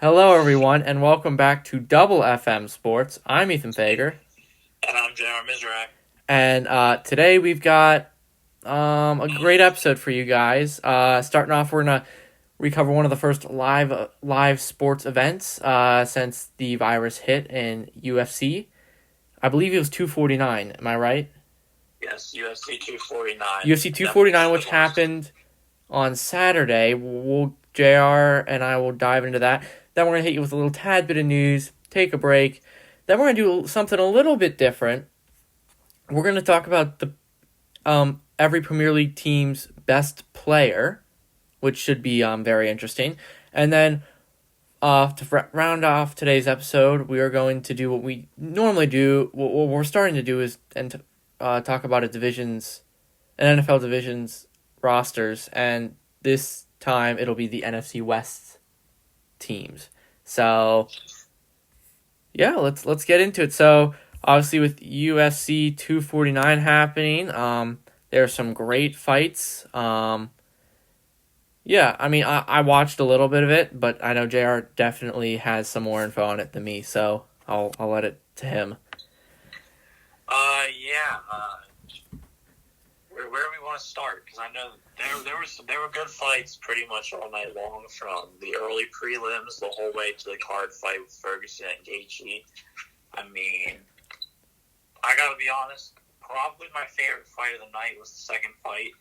Hello, everyone, and welcome back to Double FM Sports. I'm Ethan Fager. And I'm J.R. Mizrak. And today we've got a great episode for you guys. Starting off, we're going to recover one of the first live sports events since the virus hit in UFC. I believe it was 249. Am I right? Yes, UFC 249. UFC 249, which happened on Saturday. JR and I will dive into that. Then we're going to hit you with a little tad bit of news, take a break. Then we're going to do something a little bit different. We're going to talk about the every Premier League team's best player, which should be very interesting. And then to round off today's episode, we are going to do what we normally do. What we're starting to do is talk about an NFL division's rosters, and this time it'll be the NFC West teams. So yeah, let's get into it. So obviously with UFC 249 happening, there are some great fights. Yeah, I mean I watched a little bit of it, but I know JR definitely has some more info on it than me, so I'll let it to him. Where do we want to start? Because I know there were good fights pretty much all night long, from the early prelims the whole way to the card fight with Ferguson and Gaethje. I mean, I gotta be honest, probably my favorite fight of the night was the second fight,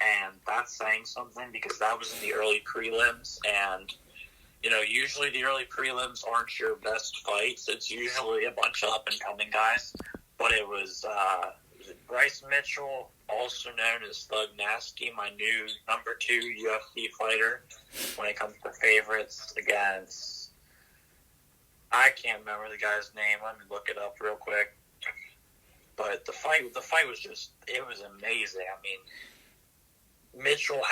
and that's saying something because that was in the early prelims, and usually the early prelims aren't your best fights. It's usually a bunch of up-and-coming guys, but it was Bryce Mitchell, also known as Thug Nasty, my new number 2 UFC fighter when it comes to favorites, against, I can't remember the guy's name. Let me look it up real quick. But the fight was just, it was amazing. I mean, Mitchell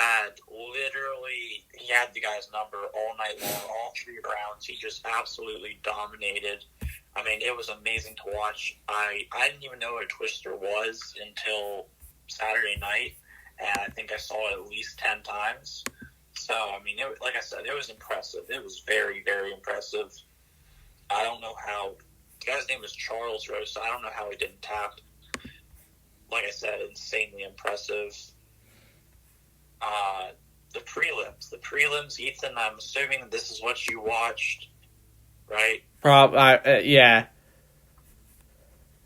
he had the guy's number all night long, all 3 rounds. He just absolutely dominated. I mean, it was amazing to watch. I didn't even know what a twister was until Saturday night, and I think I saw it at least 10 times. So, I mean, like I said, it was impressive. It was very, very impressive. I don't know how. The guy's name was Charles Rose, so I don't know how he didn't tap. Like I said, insanely impressive. The prelims, Ethan, I'm assuming this is what you watched, right? Yeah.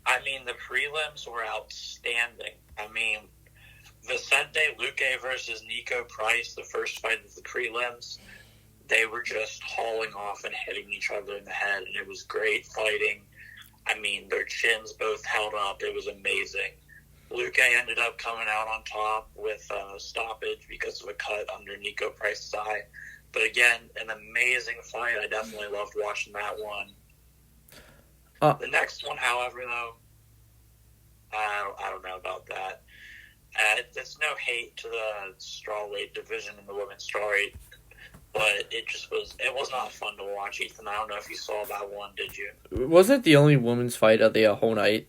I mean, the prelims were outstanding. I mean, Vicente Luque versus Nico Price, the first fight of the prelims, they were just hauling off and hitting each other in the head, and it was great fighting. I mean, their chins both held up. It was amazing. Luque ended up coming out on top with a stoppage because of a cut under Nico Price's eye. But again, an amazing fight. I definitely loved watching that one. The next one, however, though, I don't know about that. It's no hate to the strawweight division in the women's strawweight, but it was not fun to watch, Ethan. I don't know if you saw that one, did you? Wasn't it the only women's fight of the whole night?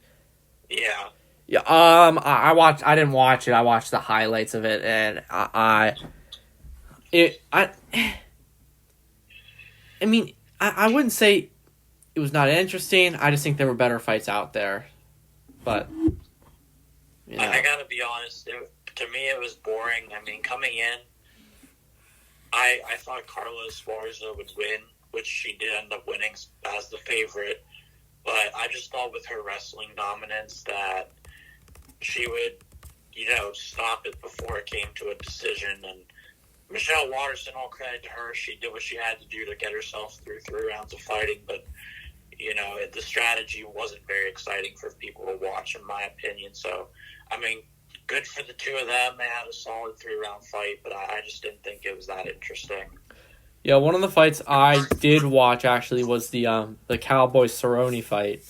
Yeah. Yeah. I didn't watch it. I watched the highlights of it, and I mean, I wouldn't say it was not interesting. I just think there were better fights out there. But, I gotta be honest, to me it was boring. I mean, coming in, I thought Carla Esparza would win, which she did end up winning as the favorite. But I just thought with her wrestling dominance that she would, stop it before it came to a decision. And Michelle Watterson, all credit to her, she did what she had to do to get herself through 3 rounds of fighting. But, the strategy wasn't very exciting for people to watch, in my opinion. So, I mean, good for the two of them. They had a solid 3-round fight, but I just didn't think it was that interesting. Yeah, one of the fights I did watch, actually, was the Cowboy-Cerrone fight.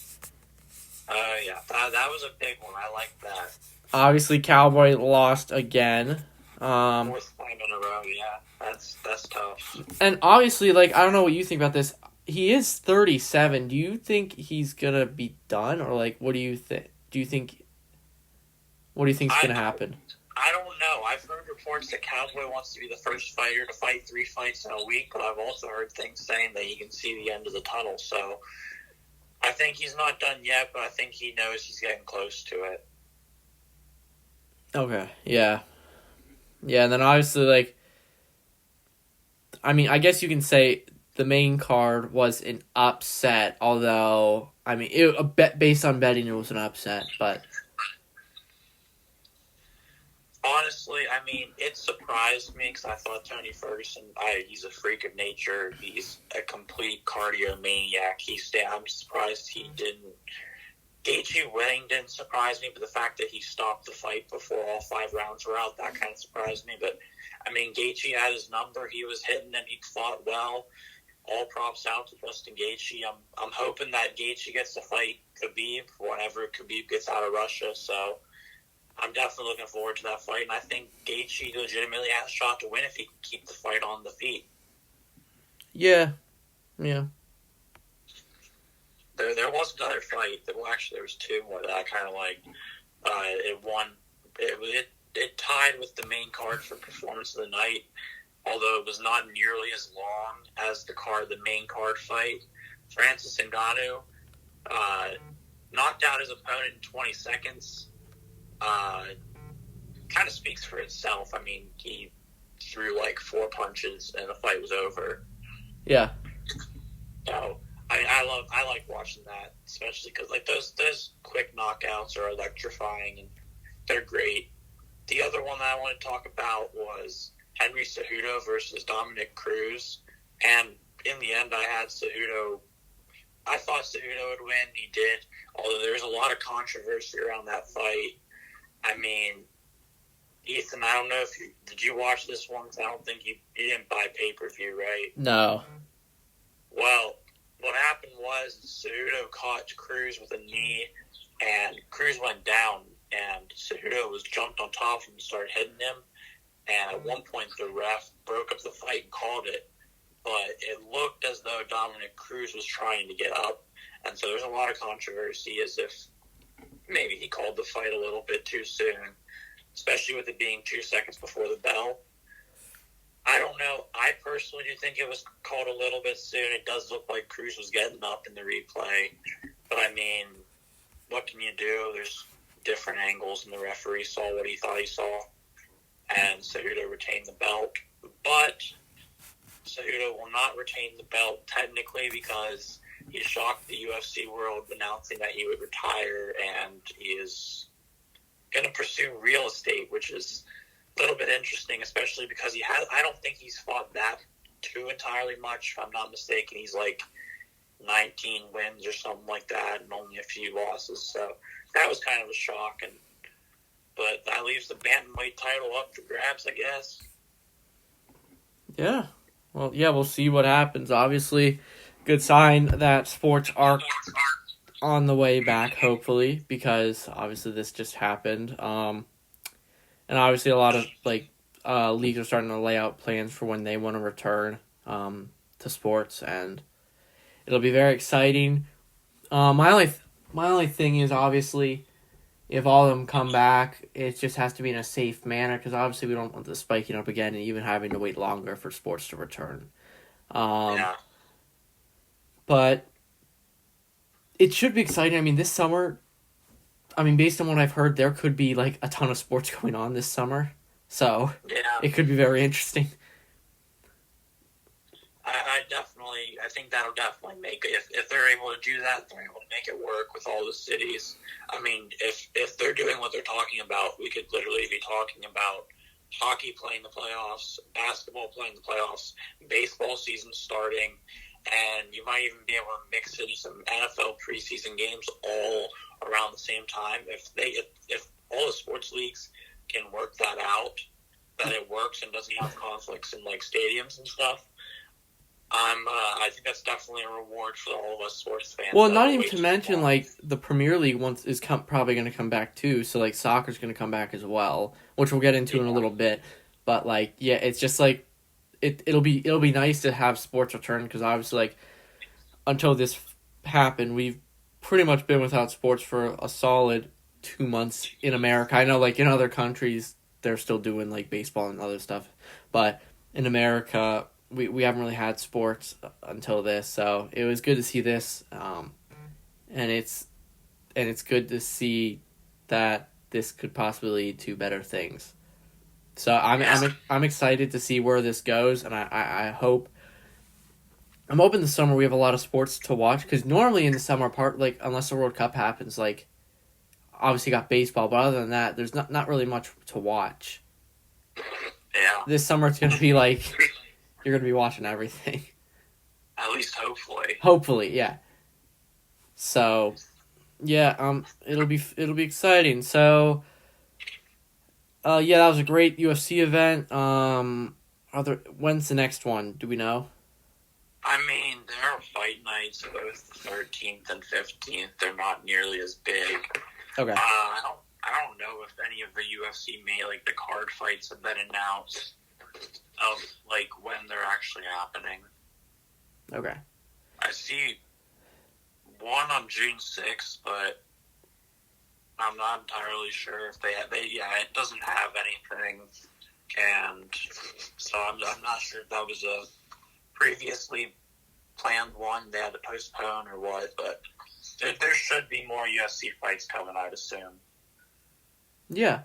Yeah, that was a big one. I liked that. Obviously, Cowboy lost again. 4th fight in a row, yeah. That's tough. And obviously, I don't know what you think about this. He is 37. Do you think he's going to be done? Or, what do you think? What do you think is going to happen? I don't know. I've heard reports that Cowboy wants to be the first fighter to fight 3 fights in a week, but I've also heard things saying that he can see the end of the tunnel. So I think he's not done yet, but I think he knows he's getting close to it. Okay, yeah. Yeah, and then obviously, I guess you can say the main card was an upset, although, based on betting, it was an upset, but... Honestly, it surprised me because I thought Tony Ferguson, he's a freak of nature. He's a complete cardio maniac. I'm surprised he didn't. Gaethje winning didn't surprise me, but the fact that he stopped the fight before all 5 rounds were out, that kind of surprised me. But, Gaethje had his number. He was hitting and he fought well. All props out to Justin Gaethje. I'm hoping that Gaethje gets to fight Khabib whenever Khabib gets out of Russia, so... I'm definitely looking forward to that fight, and I think Gaethje legitimately has a shot to win if he can keep the fight on the feet. Yeah. There was another fight. Well, actually, there was 2 more that I kind of liked. It won. It tied with the main card for performance of the night, although it was not nearly as long as the main card fight. Francis Ngannou knocked out his opponent in 20 seconds. Kind of speaks for itself. He threw 4 punches and the fight was over. Yeah. So I like watching that, especially because those quick knockouts are electrifying and they're great. The other one that I want to talk about was Henry Cejudo versus Dominic Cruz, and in the end, I had Cejudo. I thought Cejudo would win. He did, although there's a lot of controversy around that fight. Ethan, I don't know if did you watch this one? Because I don't think you didn't buy pay-per-view, right? No. Well, what happened was Cejudo caught Cruz with a knee, and Cruz went down, and Cejudo was jumped on top of him and started hitting him. And at one point, the ref broke up the fight and called it. But it looked as though Dominic Cruz was trying to get up. And so there's a lot of controversy as if maybe he called the fight a little bit too soon, especially with it being 2 seconds before the bell. I don't know. I personally do think it was called a little bit soon. It does look like Cruz was getting up in the replay. But, what can you do? There's different angles, and the referee saw what he thought he saw. And Cejudo retained the belt. But Cejudo will not retain the belt technically because he shocked the UFC world announcing that he would retire, and he is going to pursue real estate, which is a little bit interesting, especially because I don't think he's fought that too entirely much. If I'm not mistaken, he's 19 wins or something like that and only a few losses. So that was kind of a shock. But that leaves the bantamweight title up for grabs, I guess. Yeah. Well, yeah, we'll see what happens. Obviously, good sign that sports are on the way back, hopefully, because obviously this just happened. And obviously a lot of leagues are starting to lay out plans for when they want to return to sports, and it'll be very exciting. My only thing is, obviously, if all of them come back, it just has to be in a safe manner, because obviously we don't want this spiking up again and even having to wait longer for sports to return. Yeah. But it should be exciting. This summer, based on what I've heard, there could be a ton of sports going on this summer. So yeah. It could be very interesting. I think that'll definitely make it, if they're able to do that, they're able to make it work with all the cities. If they're doing what they're talking about, we could literally be talking about hockey playing the playoffs, basketball playing the playoffs, baseball season starting, and you might even be able to mix in some NFL preseason games all around the same time. If all the sports leagues can work that out, that it works and doesn't have conflicts in stadiums and stuff, I think that's definitely a reward for all of us sports fans. Well, not even to mention the Premier League is probably going to come back too. So soccer's going to come back as well, which we'll get into in a little bit. But it's just it'll be nice to have sports return, because obviously until this happened, we've pretty much been without sports for a solid 2 months in America. I know in other countries they're still doing like baseball and other stuff. But in America, we haven't really had sports until this, so it was good to see this. And it's good to see that this could possibly lead to better things. So I'm excited to see where this goes, and I'm hoping this summer we have a lot of sports to watch, because normally in the summer, unless the World Cup happens, like, obviously got baseball, but other than that, there's not really much to watch. Yeah. This summer it's gonna be like you're gonna be watching everything. At least hopefully. Hopefully, yeah. So, yeah, it'll be exciting. So, yeah, that was a great UFC event. When's the next one? Do we know? I mean, there are fight nights both the 13th and 15th. They're not nearly as big. Okay. I don't know if any of the UFC the card fights have been announced of when they're actually happening. Okay. I see one on June 6th, but I'm not entirely sure if it doesn't have anything, and so I'm not sure if that was a previously planned one they had to postpone or what, but there should be more UFC fights coming, I'd assume. Yeah.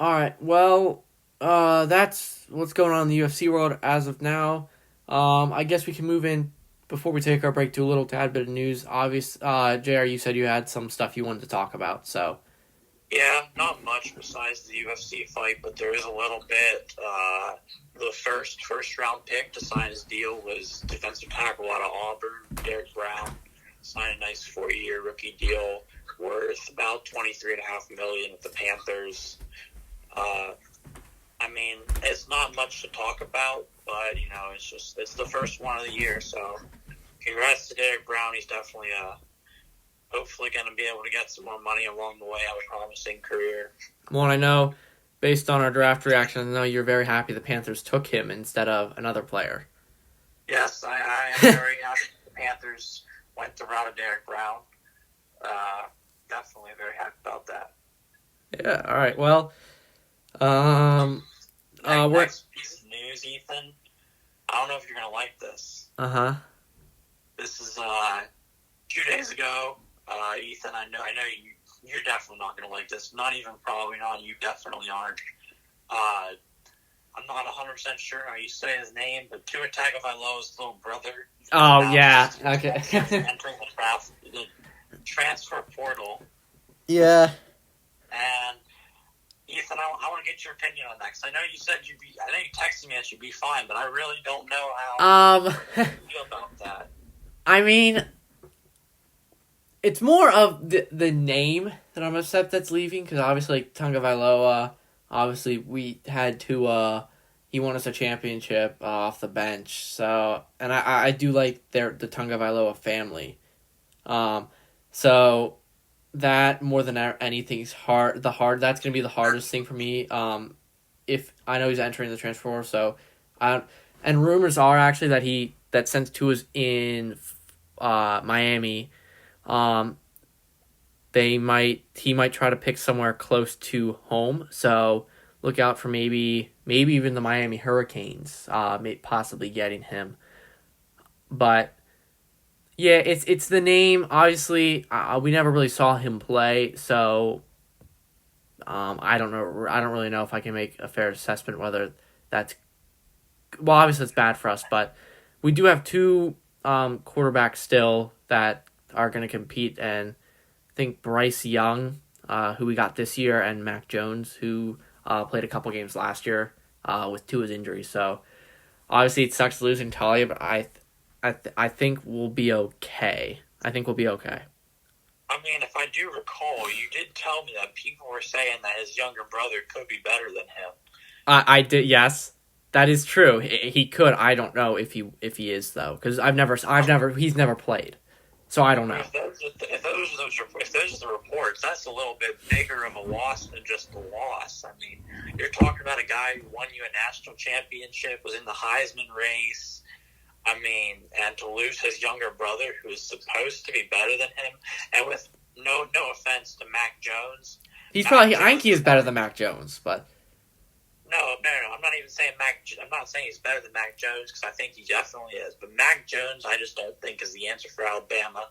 Alright, well, that's what's going on in the UFC world as of now. I guess we can move in, before we take our break, to a little tad bit of news. JR, you said you had some stuff you wanted to talk about, so. Yeah, not much besides the UFC fight, but there is a little bit. The first round pick to sign his deal was defensive tackle out of Auburn, Derek Brown. Signed a nice 4-year rookie deal worth about $23.5 million with the Panthers. I mean, it's not much to talk about, but it's the first one of the year. So, congrats to Derek Brown. He's definitely hopefully going to be able to get some more money along the way. Have a promising career. Well, I know, based on our draft reaction, I know you're very happy the Panthers took him instead of another player. Yes, I am very happy the Panthers went the route of Derek Brown. Definitely very happy about that. Yeah, all right. Well, next piece of news, Ethan. I don't know if you're going to like this. Uh-huh. This is 2 days ago. Ethan, I know you're definitely not going to like this. Probably not. You definitely aren't. I'm not 100% sure how you say his name, but Tua Tagovailoa's little brother. Oh, yeah. Okay. Entering the transfer portal. Yeah. And Ethan, I want to get your opinion on that, because I know you said I know you texted me that you'd be fine, but I really don't know how you feel about that. I mean, it's more of the name that I'm upset that's leaving, because obviously, Tagovailoa, obviously, we had to, he won us a championship off the bench, so, and I do like the Tagovailoa family. So, that, more than anything, is that's going to be the hardest thing for me, if I know he's entering the transfer portal, so, and rumors are actually that since Tua's in Miami, he might try to pick somewhere close to home, so look out for maybe even the Miami Hurricanes, possibly getting him. But yeah, it's the name. Obviously, we never really saw him play, so I don't know. I don't really know if I can make a fair assessment whether that's, well, obviously it's bad for us, but we do have two quarterbacks still that are going to compete, and I think Bryce Young, who we got this year, and Mac Jones, who played a couple games last year with Tua's injury. So obviously it sucks losing Talia, but I think we'll be okay. I mean, if I do recall, you did tell me that people were saying that his younger brother could be better than him. I did, yes. That is true. He could. I don't know if he is, though, because he's never played, so I don't know. If those are the reports, that's a little bit bigger of a loss than just a loss. I mean, you're talking about a guy who won you a national championship, was in the Heisman race. I mean, and to lose his younger brother, who is supposed to be better than him, and with no offense to Mac Jones, I think he is better than Mac Jones, but No. I'm not even saying I'm not saying he's better than Mac Jones because I think he definitely is. But Mac Jones, I just don't think is the answer for Alabama.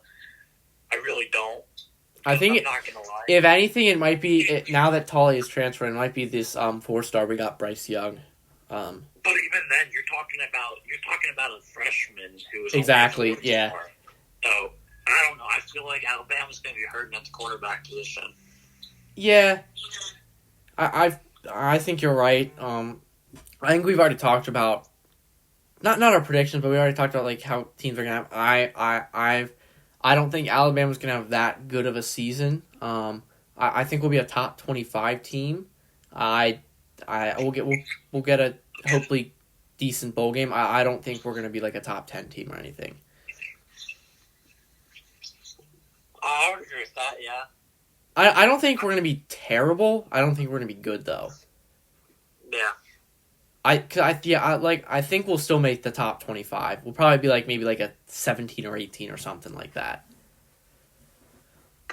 I really don't. I think I'm not gonna lie. if anything, it might be now that Tully is transferring. It might be this 4-star we got, Bryce Young. But even then, you're talking about a freshman who is exactly, only a yeah. star. So I don't know. I feel like Alabama's going to be hurting at the quarterback position. Yeah, I think you're right. I think we've already talked about not our predictions, but we already talked about like how teams are gonna have. I don't think Alabama's gonna have that good of a season. I think we'll be a top 25 team. We'll get a hopefully decent bowl game. I don't think we're gonna be like a top 10 team or anything. I would agree with that. Yeah. I don't think we're gonna be terrible. I don't think we're gonna be good though. Yeah. I think we'll still make the top 25. We'll probably be maybe a 17 or 18 or something like that.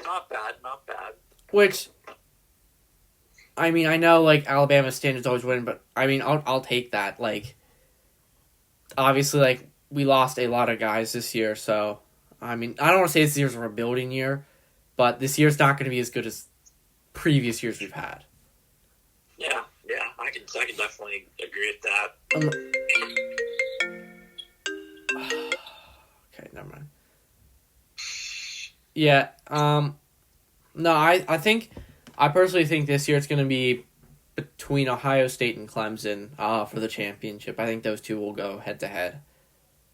Not bad. Which, I mean, I know Alabama's standards always win, but I mean, I'll take that. Obviously, we lost a lot of guys this year, so I mean, I don't want to say this year's a rebuilding year, but this year's not going to be as good as previous years we've had. Yeah, I can definitely agree with that. Okay, never mind. Yeah, no, I personally think this year it's going to be between Ohio State and Clemson for the championship. I think those two will go head to head.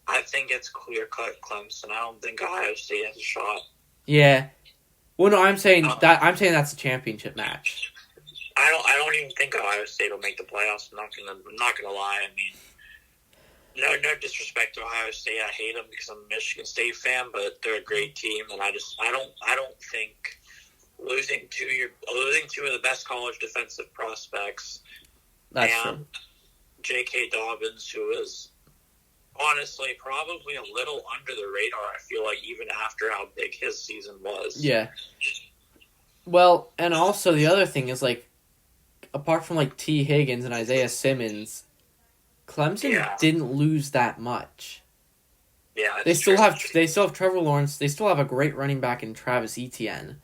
I think it's clear-cut Clemson. I don't think Ohio State has a shot. Yeah. Well, no, I'm saying that's a championship match. I don't even think Ohio State will make the playoffs. I'm not gonna lie. I mean, no disrespect to Ohio State. I hate them because I'm a Michigan State fan, but they're a great team, and I don't think losing two of the best college defensive prospects. That's and true. J.K. Dobbins, who is honestly probably a little under the radar. I feel like even after how big his season was. Yeah. Well, and also the other thing is apart from T. Higgins and Isaiah Simmons, Clemson didn't lose that much. Yeah, they still have Trevor Lawrence. They still have a great running back in Travis Etienne.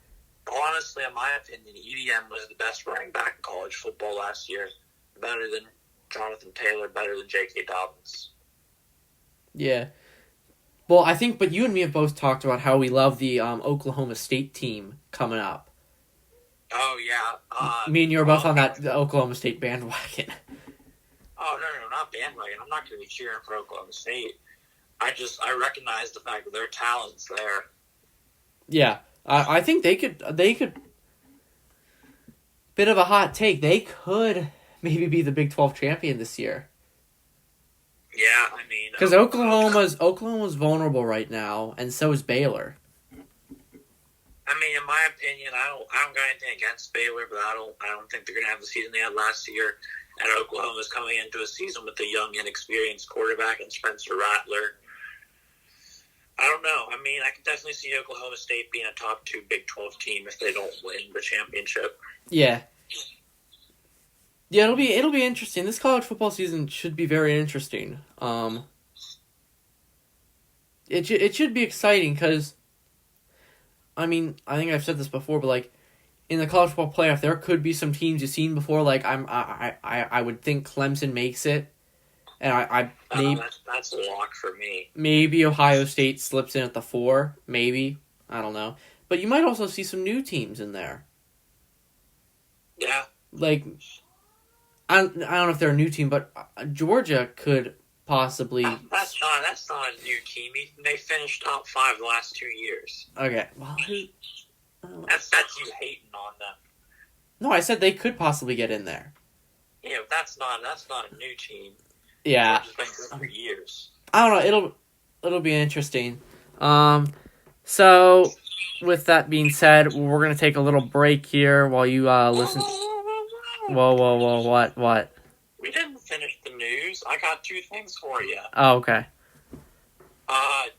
Honestly, in my opinion, Etienne was the best running back in college football last year. Better than Jonathan Taylor, better than J.K. Dobbins. Yeah. Well, but you and me have both talked about how we love the Oklahoma State team coming up. Oh, yeah. Me and you are both on the Oklahoma State bandwagon. Oh, no, not bandwagon. I'm not going to be cheering for Oklahoma State. I recognize the fact that their talent's there. Yeah. I think they could, bit of a hot take, they could maybe be the Big 12 champion this year. Yeah, I mean... Because Oklahoma's vulnerable right now, and so is Baylor. I mean, in my opinion, I don't got anything against Baylor, but I don't think they're going to have the season they had last year. And Oklahoma's coming into a season with a young, inexperienced quarterback in Spencer Rattler. I don't know. I mean, I could definitely see Oklahoma State being a top 2 Big 12 team if they don't win the championship. Yeah. Yeah, it'll be interesting. This college football season should be very interesting. It should be exciting because, I mean, I think I've said this before, but in the college football playoff, there could be some teams you've seen before. I would think Clemson makes it, and that's a lock for me. Maybe Ohio State slips in at the 4. Maybe, I don't know, but you might also see some new teams in there. Yeah. I don't know if they're a new team, but Georgia could possibly. That's not a new team. They finished top 5 the last 2 years. Okay, well, that's you hating on them. No, I said they could possibly get in there. Yeah, but that's not a new team. Yeah, it's been good for years. I don't know. It'll be interesting. So with that being said, we're gonna take a little break here while you listen. Whoa, what? We didn't finish the news. I got 2 things for you. Oh, okay.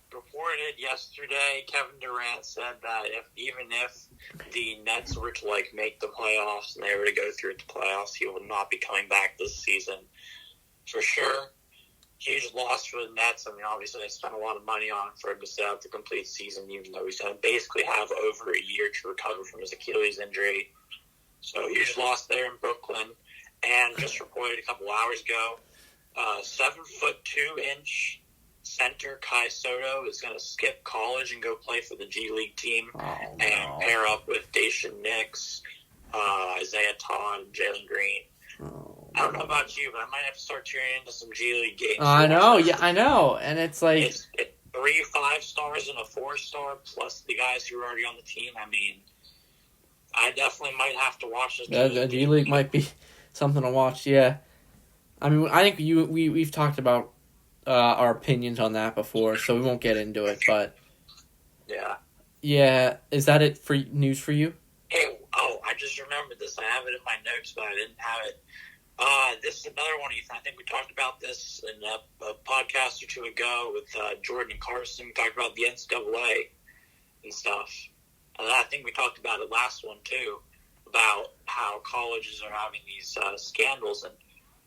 Before reported yesterday, Kevin Durant said that even if the Nets were to make the playoffs and they were to go through the playoffs, he will not be coming back this season for sure. Huge loss for the Nets. I mean, obviously they spent a lot of money on him for him to sit out the complete season, even though he's going to basically have over a year to recover from his Achilles injury. So huge loss there in Brooklyn. And just reported a couple hours ago, 7'2" center Kai Soto is going to skip college and go play for the G League team and pair up with Dacian Nix, Isaiah Todd, and Jalen Green. I don't know about you, but I might have to start tuning into some G League games. I know, I know. And it's like... It's 3 5-stars and a 4-star, plus the guys who are already on the team. I mean, I definitely might have to watch this. The G League might be something to watch, yeah. I mean, I think we've talked about our opinions on that before, so we won't get into it, but... Yeah, is that it for news for you? Hey, I just remembered this. I have it in my notes, but I didn't have it. This is another one, Ethan. I think we talked about this in a podcast or two ago with Jordan and Carson. We talked about the NCAA and stuff. And I think we talked about it last one, too, about how colleges are having these scandals. And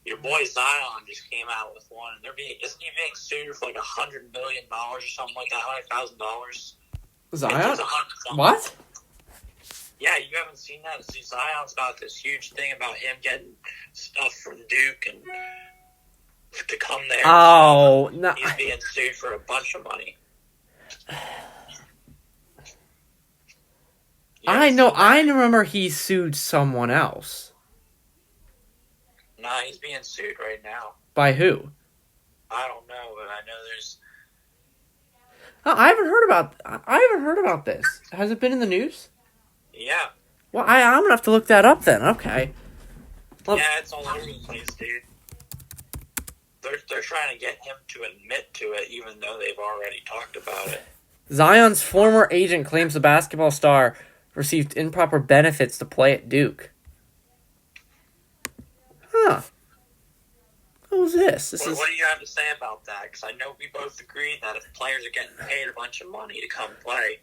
your boy Zion just came out with one. And isn't he being sued for $100 million or something like that, $100,000? Zion? What? Yeah, you haven't seen that. See, Zion's got this huge thing about him getting stuff from Duke and to come there. Oh, no. He's being sued for a bunch of money. I know. I remember he sued someone else. Nah, he's being sued right now. By who? I don't know, but I know there's... I haven't heard about this. Has it been in the news? Yeah. Well, I'm going to have to look that up then. Okay. Well, yeah, it's all over the place, dude. They're trying to get him to admit to it, even though they've already talked about it. Zion's former agent claims the basketball star received improper benefits to play at Duke. Huh. What was this? What do you have to say about that? Because I know we both agree that if players are getting paid a bunch of money to come play...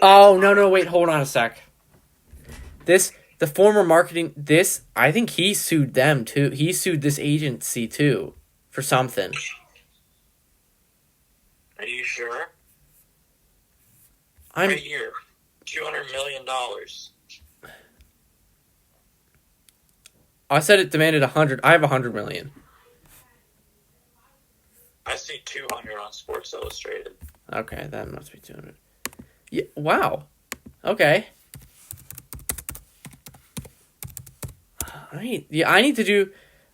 Oh, no, wait, hold on a sec. The former marketing... I think he sued them, too. He sued this agency, too, for something. Are you sure? Right here. $200 million. I said it demanded 100. I have 100 million. I see 200 on Sports Illustrated. Okay, that must be 200. Yeah, wow. Okay. I need to do,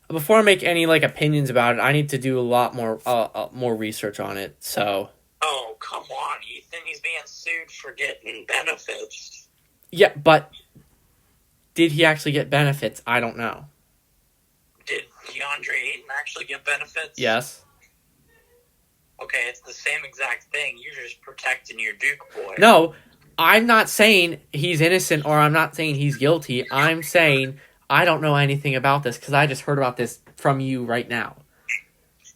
before I make any opinions about it, I need to do a lot more research on it. So. Oh, come on, Ethan. He's being sued for getting benefits. Yeah, but did he actually get benefits? I don't know. Did DeAndre Ayton actually get benefits? Yes. Okay, it's the same exact thing. You're just protecting your Duke boy. No, I'm not saying he's innocent or I'm not saying he's guilty. I'm saying I don't know anything about this because I just heard about this from you right now.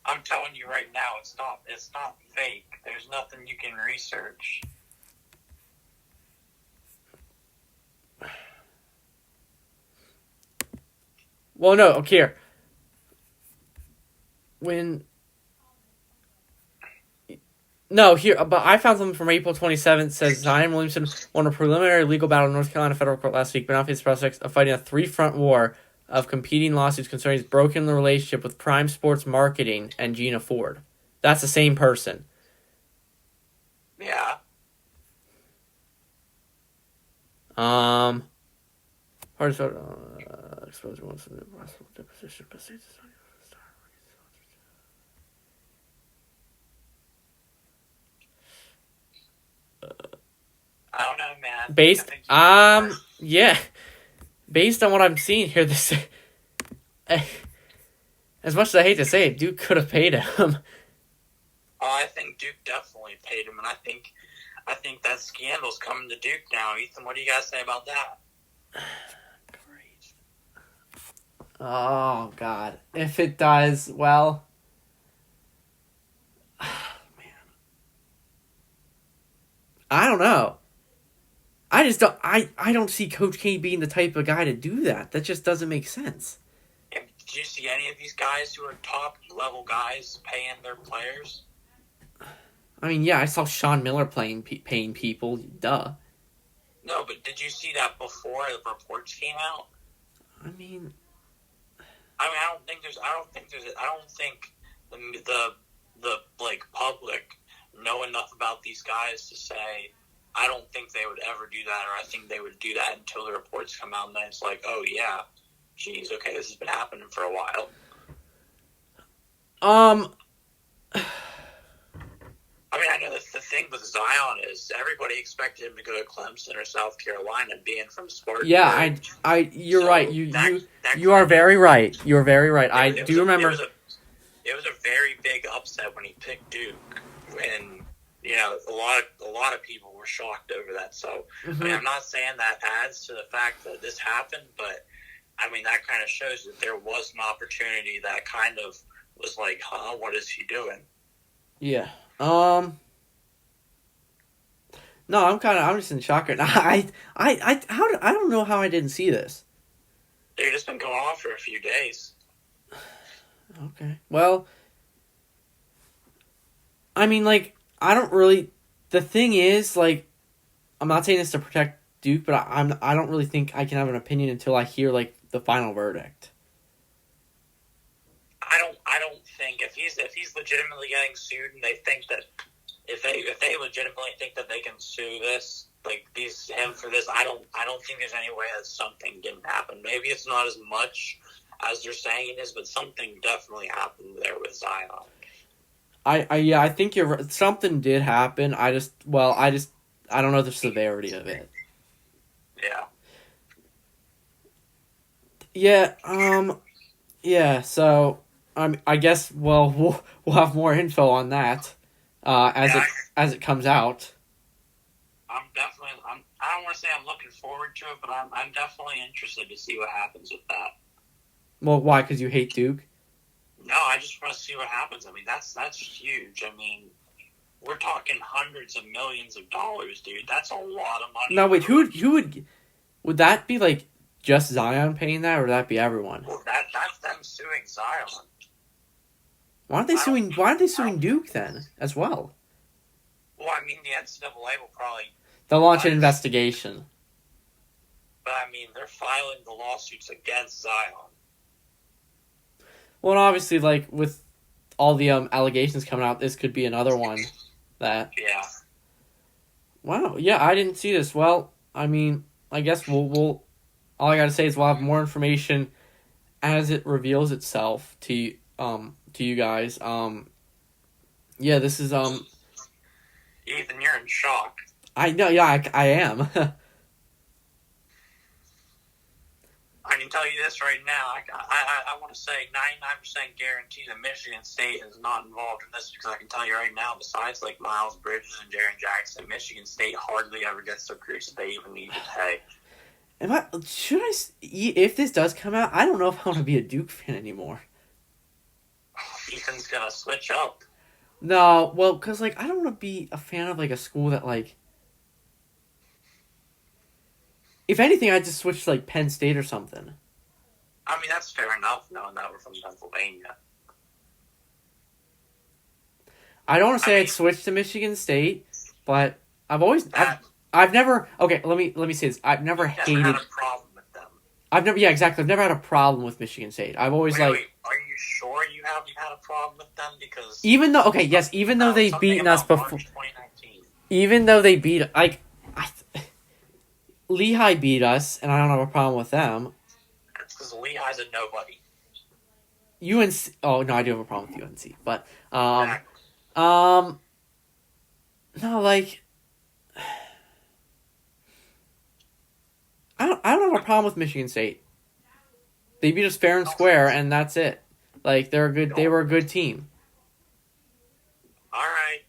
I'm telling you right now, it's not fake. There's nothing you can research. Well, no, okay, here. But I found something from April 27th. Says Zion Williamson won a preliminary legal battle in North Carolina federal court last week, but now faces prospects of fighting a 3-front war of competing lawsuits concerning his broken relationship with Prime Sports Marketing and Gina Ford. That's the same person. Yeah. Exposure once in the possible deposition, but I don't know, man. Based on what I'm seeing here, this as much as I hate to say it, Duke could have paid him. Oh, I think Duke definitely paid him, and I think that scandal's coming to Duke now. Ethan, what do you guys say about that? Great. Oh God, if it does, well, man. I don't know. I just don't. I don't see Coach K being the type of guy to do that. That just doesn't make sense. Did you see any of these guys who are top level guys paying their players? I mean, yeah, I saw Sean Miller paying people. Duh. No, but did you see that before the reports came out? I mean, I don't think the like public know enough about these guys to say. I don't think they would ever do that, or I think they would do that until the reports come out, and then it's like, oh yeah, geez, okay, this has been happening for a while. I mean, I know the thing with Zion is everybody expected him to go to Clemson or South Carolina, being from Spartanburg. Yeah, you're right. You are very right. You're very right. I do remember. It was a very big upset when he picked Duke, when a lot of people were shocked over that. So I mean, I'm not saying that adds to the fact that this happened, but I mean that kind of shows that there was an opportunity that kind of was like, huh, what is he doing? Yeah. No, I'm just in shock right now. I don't know how I didn't see this. They've just been going on for a few days. Okay. Well, I mean, like, I don't really. The thing is, like, I'm not saying this to protect Duke, but I don't really think I can have an opinion until I hear like the final verdict. I don't think if he's legitimately getting sued, and they think that if they legitimately think that they can sue him for this, I don't think there's any way that something didn't happen. Maybe it's not as much as they're saying it is, but something definitely happened there with Zion. I think you're right. Something did happen. I don't know the severity of it. Yeah. Yeah. Yeah. So. I guess we'll have more info on that as it comes out. I don't want to say I'm looking forward to it, but I'm definitely interested to see what happens with that. Well, why? Because you hate Duke? No, I just want to see what happens. I mean, that's huge. I mean, we're talking hundreds of millions of dollars, dude. That's a lot of money. No, wait. Who would that be? Like just Zion paying that, or would that be everyone? Well, that's them suing Zion. Why aren't they suing Duke then as well? Well, I mean, the NCAA will probably... They'll launch an investigation. But, I mean, they're filing the lawsuits against Zion. Well, and obviously, like, with all the allegations coming out, this could be another one that... Yeah. Wow, yeah, I didn't see this. Well, I mean, I guess we'll all I gotta say is we'll have more information as it reveals itself to you guys. Yeah, this is Ethan, you're in shock. I know, yeah, I am. I can tell you this right now. I want to say 99% guarantee that Michigan State is not involved in this, because I can tell you right now, besides like Miles Bridges and Jaren Jackson, Michigan State hardly ever gets the recruits that they even need to pay. If this does come out, I don't know if I want to be a Duke fan anymore. Ethan's gonna switch up. No, well, because, like, I don't want to be a fan of, like, a school that, like... If anything, I'd just switch to, like, Penn State or something. I mean, that's fair enough, knowing that we're from Pennsylvania. I don't want to say I'd switch to Michigan State, but I've never... Okay, let me say this. I've never hated... Never had a problem with them. I've never had a problem with Michigan State. I've always, Wait, are you sure you haven't had a problem with them? Because... Even though they've beaten us before... Even though they beat... Like... Lehigh beat us, and I don't have a problem with them. That's because Lehigh's a nobody. UNC... Oh, no, I do have a problem with UNC. But, Exactly. No, like... I don't have a problem with Michigan State. They beat us fair and square, and that's it. Like, they were a good team. Alright.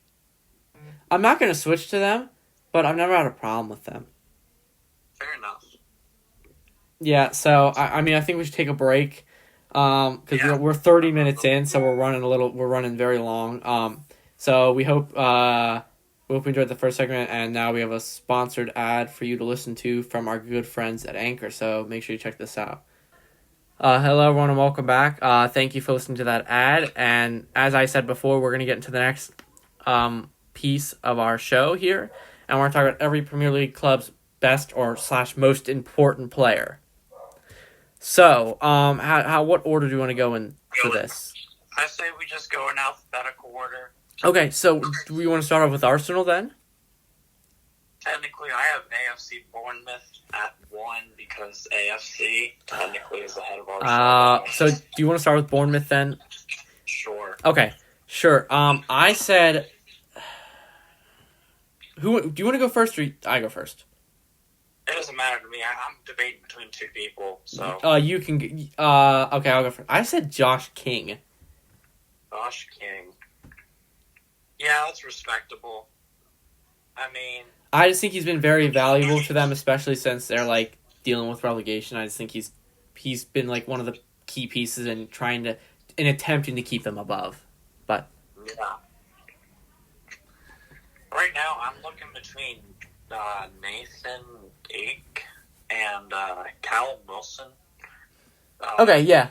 I'm not going to switch to them, but I've never had a problem with them. Fair enough. Yeah, so, I mean, I think we should take a break. Because we're 30 minutes in, so we're running very long. So we hope hope you enjoyed the first segment, and now we have a sponsored ad for you to listen to from our good friends at Anchor, so make sure you check this out. Hello, everyone, and welcome back. Thank you for listening to that ad, and as I said before, we're going to get into the next piece of our show here, and we're going to talk about every Premier League club's best or / most important player. So, what order do you want to go in for this? I say we just go in alphabetical order. Okay, so do we want to start off with Arsenal then? Technically, I have AFC Bournemouth at 1 because AFC technically is ahead of Arsenal. So do you want to start with Bournemouth then? Sure. Okay, sure. I said, who do you want to go first, or I go first? It doesn't matter to me. I'm debating between two people, so. You can. Okay, I'll go first. I said Josh King. Josh King. Yeah, that's respectable. I mean, I just think he's been very valuable to them, especially since they're like dealing with relegation. I just think he's been like one of the key pieces in attempting to keep them above. But yeah. Right now, I'm looking between Nathan Ake and Callum Wilson. Okay, yeah.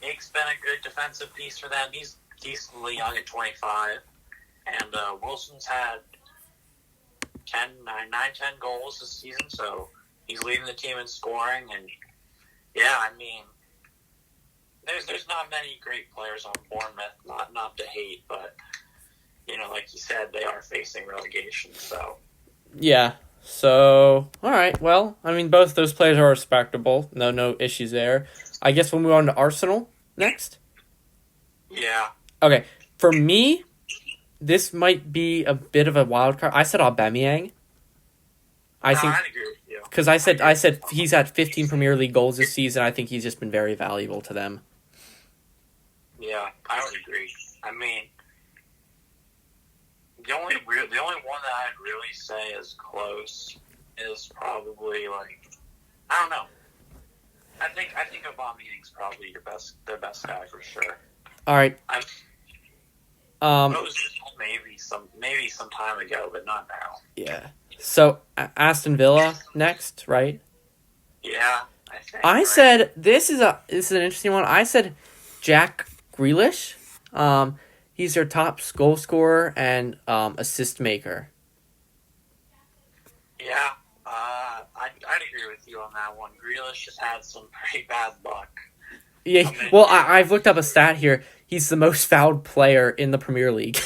Ake's been a good defensive piece for them. He's decently young at 25. And Wilson's had 10 goals this season, so he's leading the team in scoring. And, yeah, I mean, there's not many great players on Bournemouth, not to hate, but, you know, like you said, they are facing relegation, so. Yeah. So, all right. Well, I mean, both those players are respectable. No issues there. I guess we'll move on to Arsenal next. Yeah. Okay. For me, this might be a bit of a wild card. I said Aubameyang. I'd agree with you. Because I said he's had 15 Premier League goals this season. I think he's just been very valuable to them. Yeah, I would agree. I mean, the only one that I'd really say is close is probably I don't know. I think Aubameyang's probably their best guy for sure. All right. It was maybe some time ago, but not now. Yeah. So Aston Villa next, right? Yeah, I said this is an interesting one. I said Jack Grealish. He's their top goal scorer and assist maker. Yeah, I'd agree with you on that one. Grealish has had some pretty bad luck. Yeah, well, I've looked up a stat here. He's the most fouled player in the Premier League.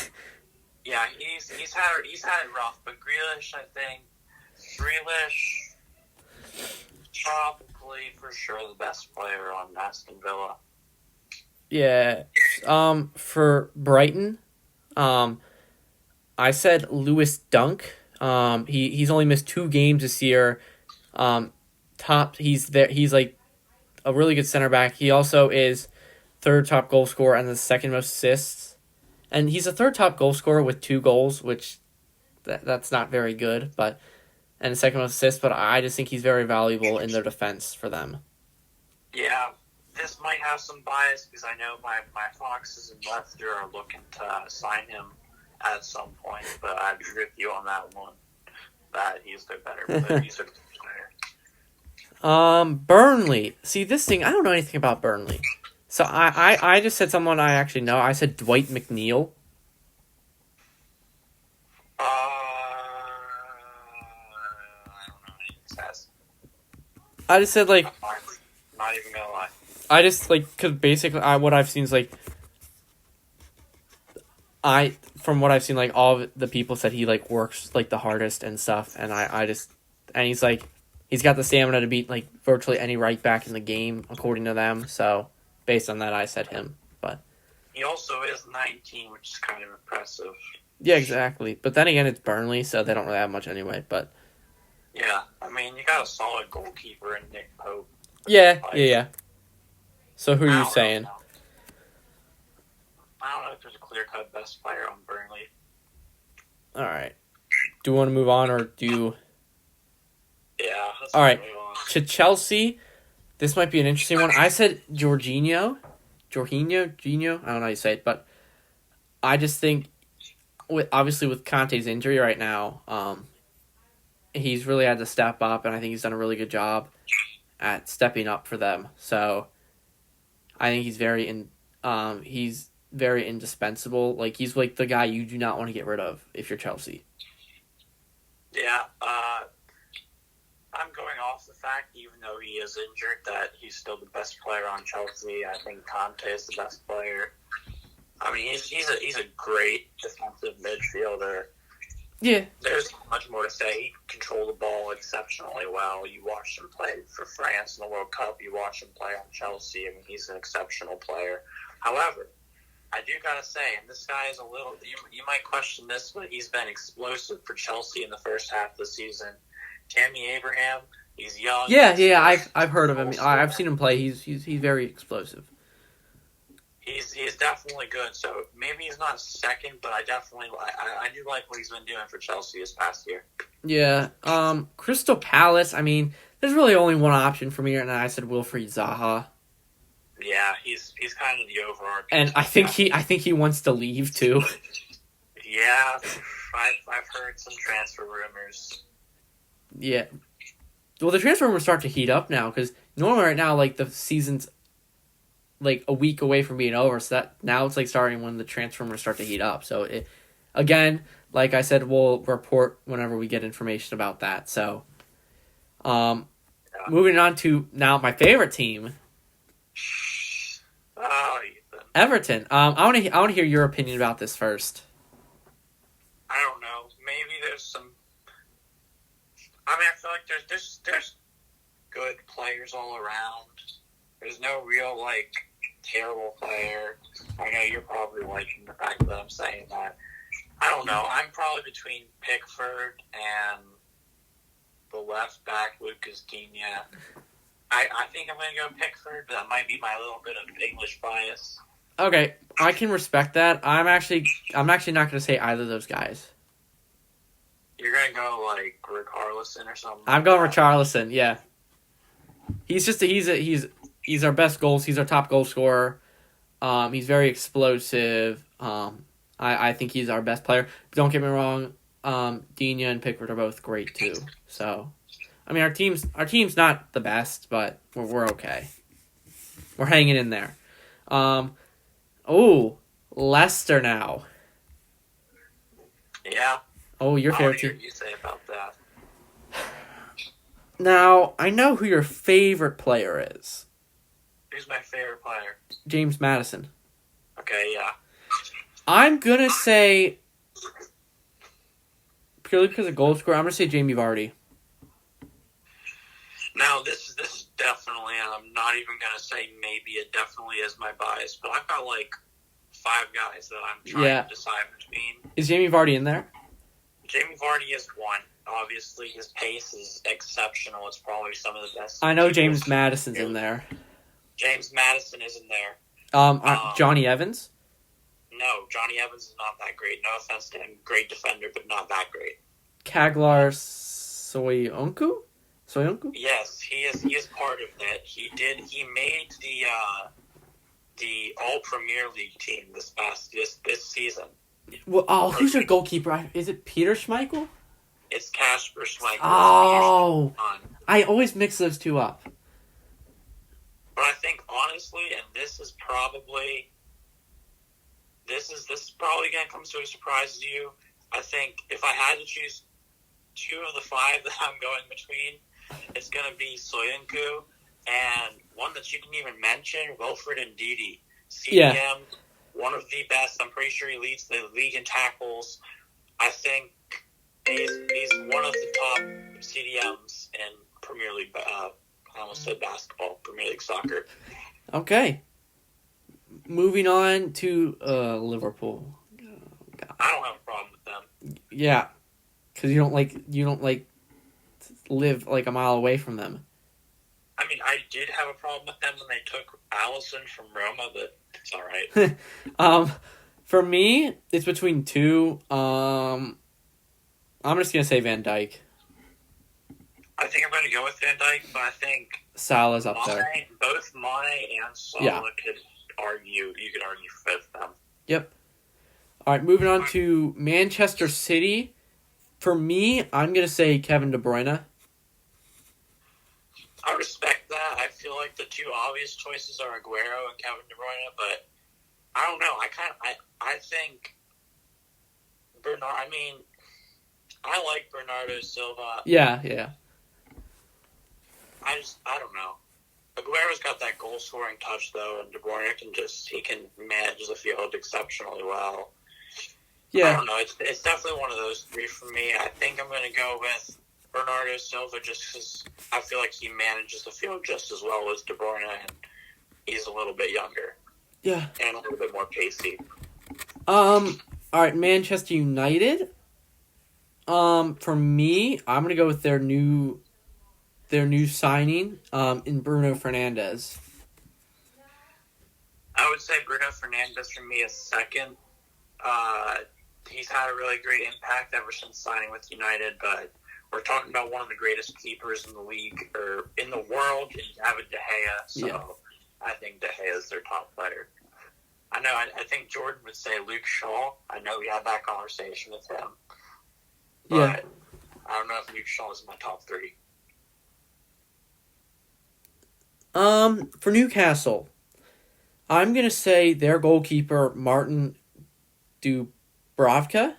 Yeah, he's had it rough, but Grealish, I think, probably for sure the best player on Aston Villa. Yeah. For Brighton, I said Lewis Dunk. He's only missed 2 games this year. He's there. He's like a really good center back. He also is third top goal scorer and the second most assists. And he's a third top goal scorer with 2 goals, which that's not very good, and the second most assists, but I just think he's very valuable in their defense for them. Yeah, this might have some bias because I know my Foxes and Leicester are looking to sign him at some point, but I agree with you on that one. That he's their better player. Burnley. See, this thing, I don't know anything about Burnley. So I just said someone I actually know. I said Dwight McNeil. I don't know what he says. I just said, Not even gonna lie. I just, because basically, what I've seen is, from what I've seen, all of the people said he, works, the hardest and stuff, and and he's got the stamina to beat, virtually any right back in the game, according to them, so based on that, I said him, but... He also is 19, which is kind of impressive. Yeah, exactly, but then again, it's Burnley, so they don't really have much anyway, but... Yeah, I mean, you got a solid goalkeeper in Nick Pope. Yeah. So who are you saying? I don't know if there's a clear-cut best player on Burnley. All right. Do you want to move on, or do you... Yeah, let's all right. move on. To Chelsea, this might be an interesting one. I said Jorginho. I don't know how you say it, but I just think obviously with Conte's injury right now, he's really had to step up, and I think he's done a really good job at stepping up for them. So I think he's very indispensable. Like, he's like the guy you do not want to get rid of if you're Chelsea. Yeah, I'm going off the fact, even though he is injured, that he's still the best player on Chelsea. I think Conte is the best player. I mean, he's a great defensive midfielder. Yeah. There's much more to say. He controlled the ball exceptionally well. You watched him play for France in the World Cup. You watched him play on Chelsea. I mean, he's an exceptional player. However, I do gotta say, and this guy is a little. You might question this, but he's been explosive for Chelsea in the first half of the season. Tammy Abraham, he's young. Yeah. I've heard of him. I've seen him play. He's very explosive. He's definitely good. So maybe he's not second, but I do like what he's been doing for Chelsea this past year. Yeah. Crystal Palace. I mean, there's really only one option for me, and I said Wilfried Zaha. Yeah, he's kind of the overarching. And I think he wants to leave too. Yeah, I've heard some transfer rumors. Yeah. Well, the transfer rumors start to heat up now because normally right now, like, the season's like a week away from being over, so that now it's like starting when the transfer rumors start to heat up. So again, like I said, we'll report whenever we get information about that. So, moving on to now my favorite team, Everton. I want to hear your opinion about this first. I don't know. Maybe there's some. I mean, I feel like there's good players all around. There's no real, like, terrible player. I know you're probably liking the fact that I'm saying that. I don't know. I'm probably between Pickford and the left back, Lucas Digne. I think I'm going to go Pickford, but that might be my little bit of English bias. Okay, I can respect that. I'm actually not going to say either of those guys. You're going to go, like, Richarlison or something? I'm going Richarlison, yeah. He's our best goals. He's our top goal scorer. He's very explosive. I think he's our best player. Don't get me wrong. Digne and Pickford are both great too. So, I mean, our team's not the best, but we're okay. We're hanging in there. Leicester now. Yeah. Oh, your favorite team. What do you say about that? Now, I know who your favorite player is. Who's my favorite player? James Maddison. Okay, yeah. I'm going to say, purely because of goal scorer, I'm going to say Jamie Vardy. Now, this is definitely, and I'm not even going to say maybe, it definitely is my bias, but I've got like 5 guys that I'm trying to decide between. Is Jamie Vardy in there? Jamie Vardy is one. Obviously, his pace is exceptional. It's probably some of the best. I know James Maddison's in there. James Maddison is in there. Johnny Evans? No, Johnny Evans is not that great. No offense to him. Great defender, but not that great. Kaglar Soyuncu? Yes, he is part of that. He made the All Premier League team this season. Well, who's your goalkeeper? Is it Peter Schmeichel? It's Kasper Schmeichel. Oh, I always mix those two up. But I think honestly, and this is probably going to come to a surprise to you. I think if I had to choose 2 of the 5 that I'm going between, it's going to be Soyuncu and one that you didn't even mention, Wilfred Ndidi. CDM, one of the best. I'm pretty sure he leads the league in tackles. I think he's one of the top CDMs in Premier League. I almost said basketball, Premier League soccer. Okay. Moving on to Liverpool. I don't have a problem with them. Yeah, because you don't live like a mile away from them. I mean, I did have a problem with them when they took Alisson from Roma, but it's all right. For me, it's between 2. I'm just gonna say Van Dijk. I think I'm going to go with Van Dijk, but I think Salah's up there. Both Mane and Salah you could argue 5th them. Yep. All right, moving on to Manchester City. For me, I'm going to say Kevin De Bruyne. I respect that. I feel like the two obvious choices are Aguero and Kevin De Bruyne, but I don't know. I think Bernard. I mean, I like Bernardo Silva. Yeah. I don't know. Aguero's got that goal scoring touch though, and De Bruyne can manage the field exceptionally well. Yeah. I don't know. It's definitely one of those three for me. I think I'm going to go with Bernardo Silva just because I feel like he manages the field just as well as De Bruyne, and he's a little bit younger. Yeah. And a little bit more pacey. All right, Manchester United. For me, I'm going to go with their new signing in Bruno Fernandes. I would say Bruno Fernandes for me is second. He's had a really great impact ever since signing with United, but we're talking about one of the greatest keepers in the league or in the world, in David De Gea. So yeah. I think De Gea is their top player. I know. I think Jordan would say Luke Shaw. I know we had that conversation with him, but I don't know if Luke Shaw is in my top three. For Newcastle, I'm gonna say their goalkeeper Martin Dubravka.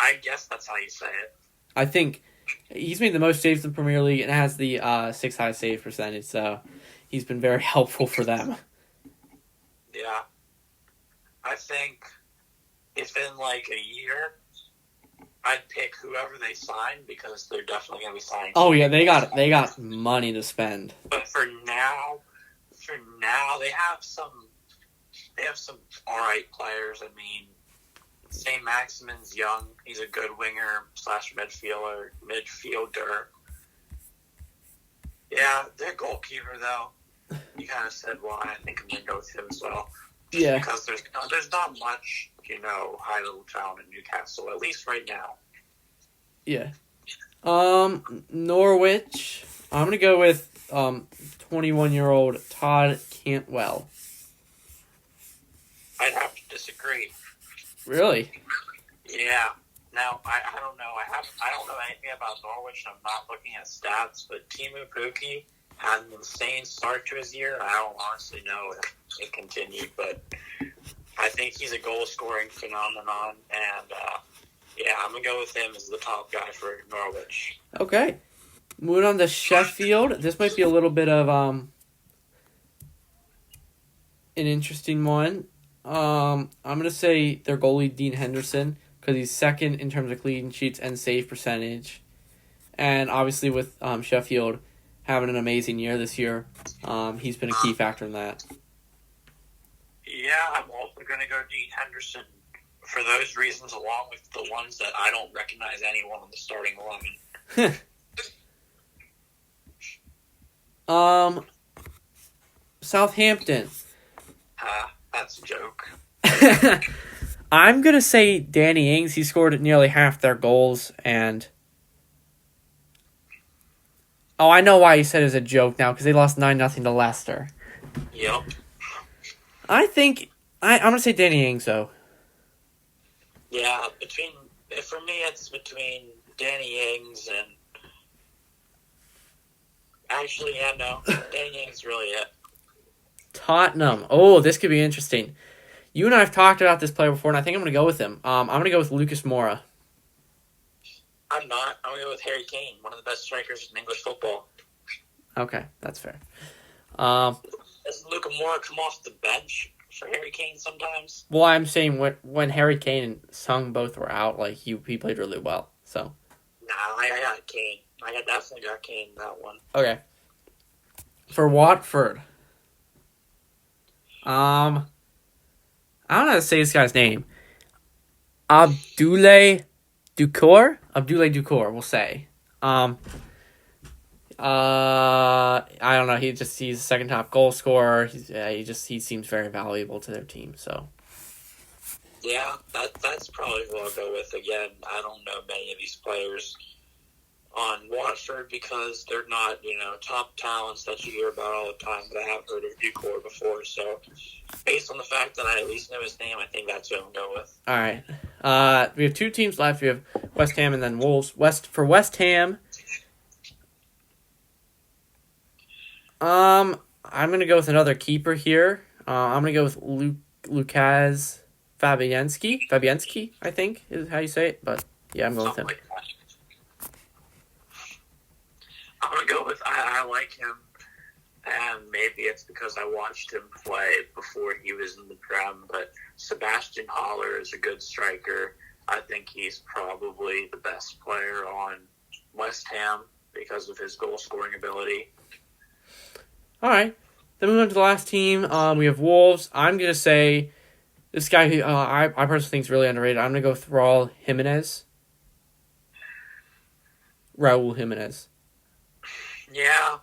I guess that's how you say it. I think he's made the most saves in the Premier League and has the 6th highest save percentage, so he's been very helpful for them. Yeah. I think if in like a year, I'd pick whoever they sign because they're definitely going to be signing. Oh yeah, they got money to spend. But for now they have some all right players. I mean, St. Maximin's young. He's a good winger / midfielder. Yeah, their goalkeeper though. You kind of said why. I think I'm gonna go with him as well. Just because there's not much, high level talent in Newcastle, at least right now. Yeah. Norwich. I'm gonna go with 21-year-old Todd Cantwell. I'd have to disagree. Really? Yeah. Now I don't know. I don't know anything about Norwich. I'm not looking at stats, but Timu Pukki had an insane start to his year. I don't honestly know if it continued, but I think he's a goal-scoring phenomenon, and I'm going to go with him as the top guy for Norwich. Okay. Moving on to Sheffield. This might be a little bit of an interesting one. I'm going to say their goalie, Dean Henderson, because he's second in terms of clean sheets and save percentage. And obviously with Sheffield having an amazing year this year, he's been a key factor in that. Yeah, I'm also going to go Dean Henderson for those reasons, along with the ones that I don't recognize anyone in the starting 11. Southampton. That's a joke. I'm going to say Danny Ings. He scored nearly half their goals, and I know why he said it was a joke now, because they lost 9-0 to Leicester. Yep. I think I'm going to say Danny Ings, though. Yeah, for me, it's between Danny Ings and... Actually, yeah, no. Danny Ings is really it. Tottenham. Oh, this could be interesting. You and I have talked about this player before, and I think I'm going to go with him. I'm going to go with Lucas Moura. I'm not. I'm going to go with Harry Kane, one of the best strikers in English football. Okay, that's fair. Doesn't Lucas Moura come off the bench for Harry Kane sometimes? Well, I'm saying when Harry Kane and Sung both were out, he played really well. So. Nah, I got Kane. I definitely got Kane in that one. Okay. For Watford. I don't know how to say this guy's name. Abdoulaye Doucouré, we'll say. I don't know. He's a second top goal scorer. He seems very valuable to their team. So. Yeah, that's probably who I'll go with again. I don't know many of these players. on Watford because they're not, top talents that you hear about all the time, but I have heard of Ducor before. So, based on the fact that I at least know his name, I think that's who I'm going with. All right. We have two teams left. We have West Ham and then Wolves. For West Ham, I'm going to go with another keeper here. I'm going to go with Lukasz Fabianski. Fabianski, I think, is how you say it. But, yeah, I'm going with him. Like I'm going to go with, I like him, and maybe it's because I watched him play before he was in the Prem, but Sebastian Haller is a good striker. I think he's probably the best player on West Ham because of his goal-scoring ability. All right. Then moving on to the last team, we have Wolves. I'm going to say this guy who I personally think is really underrated. I'm going to go with Raul Jimenez. Yeah,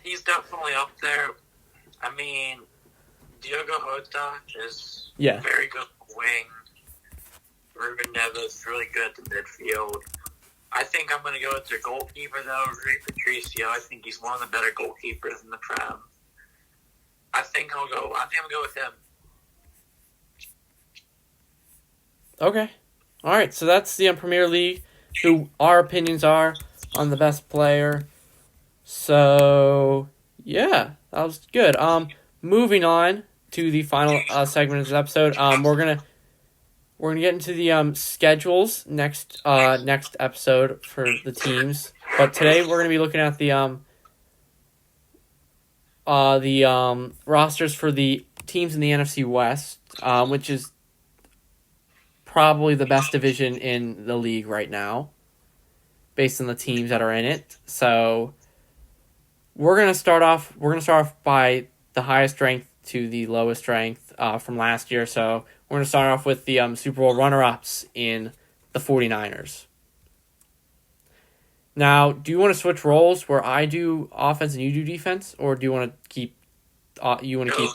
he's definitely up there. I mean, Diogo Jota is very good wing. Ruben Neves really good at the midfield. I think I'm going to go with their goalkeeper, though, Rui Patricio. I think he's one of the better goalkeepers in the Prem. I think I'm going to go with him. Okay. All right, so that's the Premier League, who our opinions are on the best player. So, yeah, that was good. Moving on to the final segment of this episode, we're gonna get into the schedules next episode for the teams. But today we're gonna be looking at the rosters for the teams in the NFC West, which is probably the best division in the league right now, based on the teams that are in it. So we're gonna start off by the highest ranked to the lowest ranked from last year. So we're gonna start off with the Super Bowl runner-ups in the 49ers. Now, do you want to switch roles where I do offense and you do defense, or do you want to keep? You can go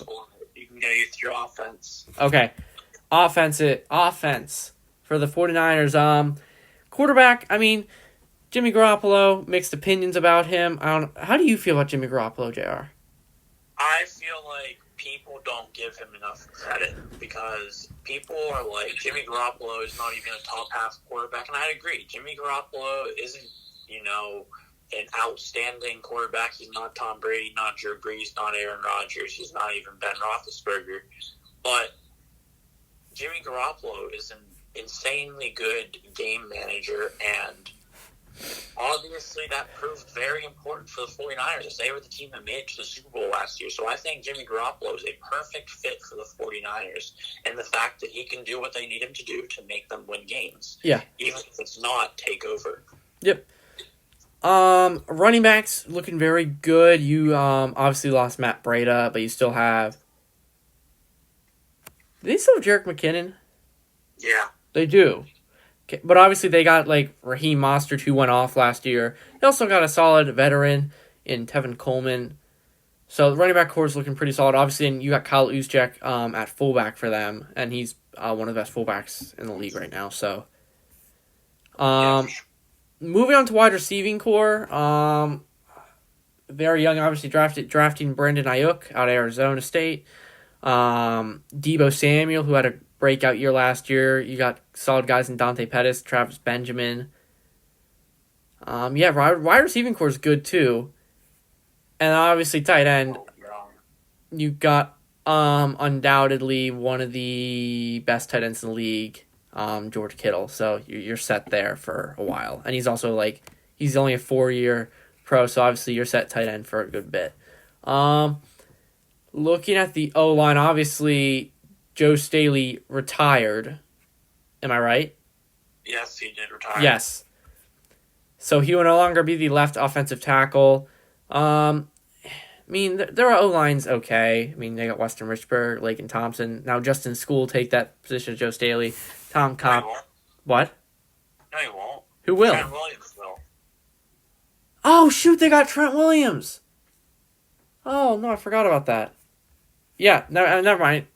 with your offense. Okay, offense for the 49ers. Quarterback. I mean, Jimmy Garoppolo. Mixed opinions about him. How do you feel about Jimmy Garoppolo, JR? I feel like people don't give him enough credit because people are like, Jimmy Garoppolo is not even a top half quarterback, and I agree. Jimmy Garoppolo isn't, an outstanding quarterback. He's not Tom Brady, not Drew Brees, not Aaron Rodgers. He's not even Ben Roethlisberger. But Jimmy Garoppolo is an insanely good game manager, and obviously that proved very important for the 49ers as they were the team that made it to the Super Bowl last year. So I think Jimmy Garoppolo is a perfect fit for the 49ers, and the fact that he can do what they need him to do to make them win games. Yeah. Even if it's not take over. Yep. Running backs looking very good. You obviously lost Matt Breida, but you still have... Do they still have Jerick McKinnon? Yeah. They do. Okay, but obviously they got Raheem Mostert, who went off last year. They also got a solid veteran in Tevin Coleman. So the running back core is looking pretty solid. Obviously, and you got Kyle Juszczyk at fullback for them, and he's one of the best fullbacks in the league right now. So, moving on to wide receiving core, very young, obviously drafting Brandon Ayuk out of Arizona State. Deebo Samuel, who had a breakout year last year. You got solid guys in Dante Pettis, Travis Benjamin. Wide receiving core is good too. And obviously tight end, you got undoubtedly one of the best tight ends in the league, George Kittle. So you're set there for a while. And he's also he's only a 4-year pro, so obviously you're set tight end for a good bit. Looking at the O-line, obviously Joe Staley retired. Am I right? Yes, he did retire. Yes. So he will no longer be the left offensive tackle. Their O-line's okay. I mean, they got Weston Richburg, Laken Thompson. Now Justin School will take that position of Joe Staley. Tom Cobb. What? No, he won't. Who will? Trent Williams will. Oh, shoot, they got Trent Williams. Oh, no, I forgot about that. Yeah, no, never mind.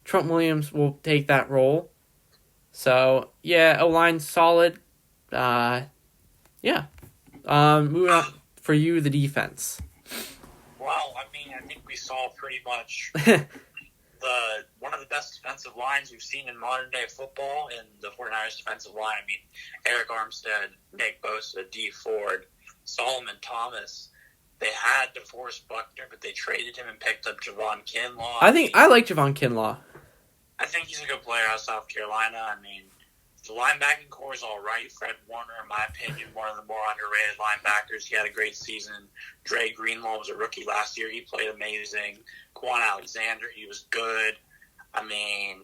Trent Williams will take that role. So, yeah, O-line solid. Yeah. Moving on for you, the defense. Well, I mean, I think we saw pretty much one of the best defensive lines we've seen in modern day football in the 49ers defensive line. I mean, Eric Armstead, Nick Bosa, D Ford, Solomon Thomas. They had DeForest Buckner, but they traded him and picked up Javon Kinlaw. I like Javon Kinlaw. I think he's a good player out of South Carolina. I mean, the linebacking core is all right. Fred Warner, in my opinion, one of the more underrated linebackers. He had a great season. Dre Greenlaw was a rookie last year. He played amazing. Quan Alexander, he was good. I mean,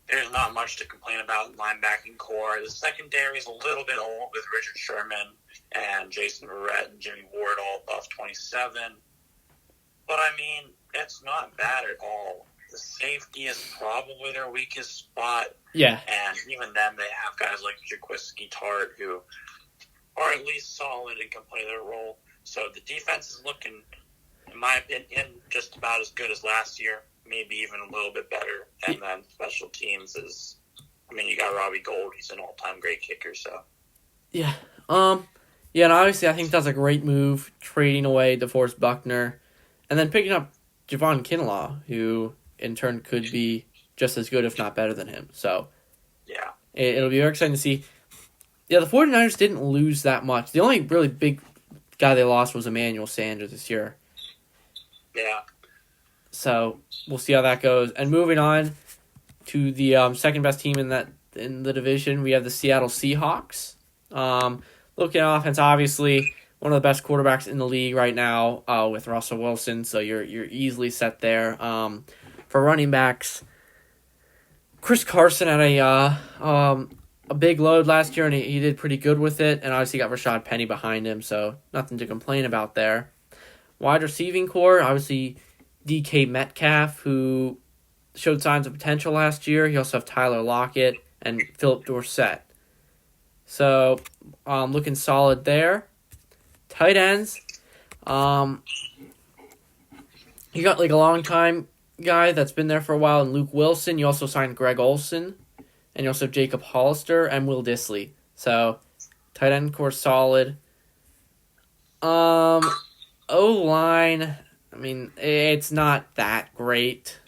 there's not much to complain about in linebacking core. The secondary is a little bit old with Richard Sherman and Jason Verrett and Jimmy Ward all above 27. But, I mean, it's not bad at all. The safety is probably their weakest spot. Yeah. And even then, they have guys like Jaquiski Tart who are at least solid and can play their role. So the defense is looking, in my opinion, just about as good as last year, maybe even a little bit better. And then special teams is, I mean, you got Robbie Gould. He's an all-time great kicker, so. Yeah. Yeah, and obviously I think that's a great move, trading away DeForest Buckner, and then picking up Javon Kinlaw, who in turn could be just as good, if not better than him. So, yeah, it'll be very exciting to see. Yeah, the 49ers didn't lose that much. The only really big guy they lost was Emmanuel Sanders this year. Yeah. So, we'll see how that goes. And moving on to the second best team in the division, we have the Seattle Seahawks. Looking at offense, obviously one of the best quarterbacks in the league right now with Russell Wilson, so you're easily set there. For running backs, Chris Carson had a big load last year, and he did pretty good with it, and obviously got Rashad Penny behind him, so nothing to complain about there. Wide receiving core, obviously DK Metcalf, who showed signs of potential last year. You also have Tyler Lockett and Philip Dorsett. So, looking solid there. Tight ends, you got like a long time guy that's been there for a while, and Luke Wilson. You also signed Greg Olson, and you also have Jacob Hollister and Will Dissly. So, tight end core solid. O-line, I mean, it's not that great.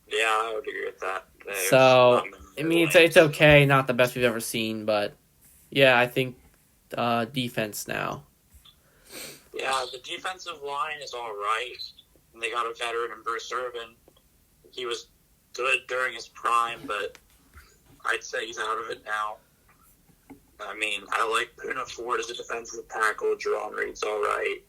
Yeah, I would agree with that. So, I mean, it's okay, not the best we've ever seen, but yeah, I think defense now. Yeah, the defensive line is all right. And they got a veteran in Bruce Irvin. He was good during his prime, but I'd say he's out of it now. I mean, I like Poona Ford as a defensive tackle. Jerron Reed's all right.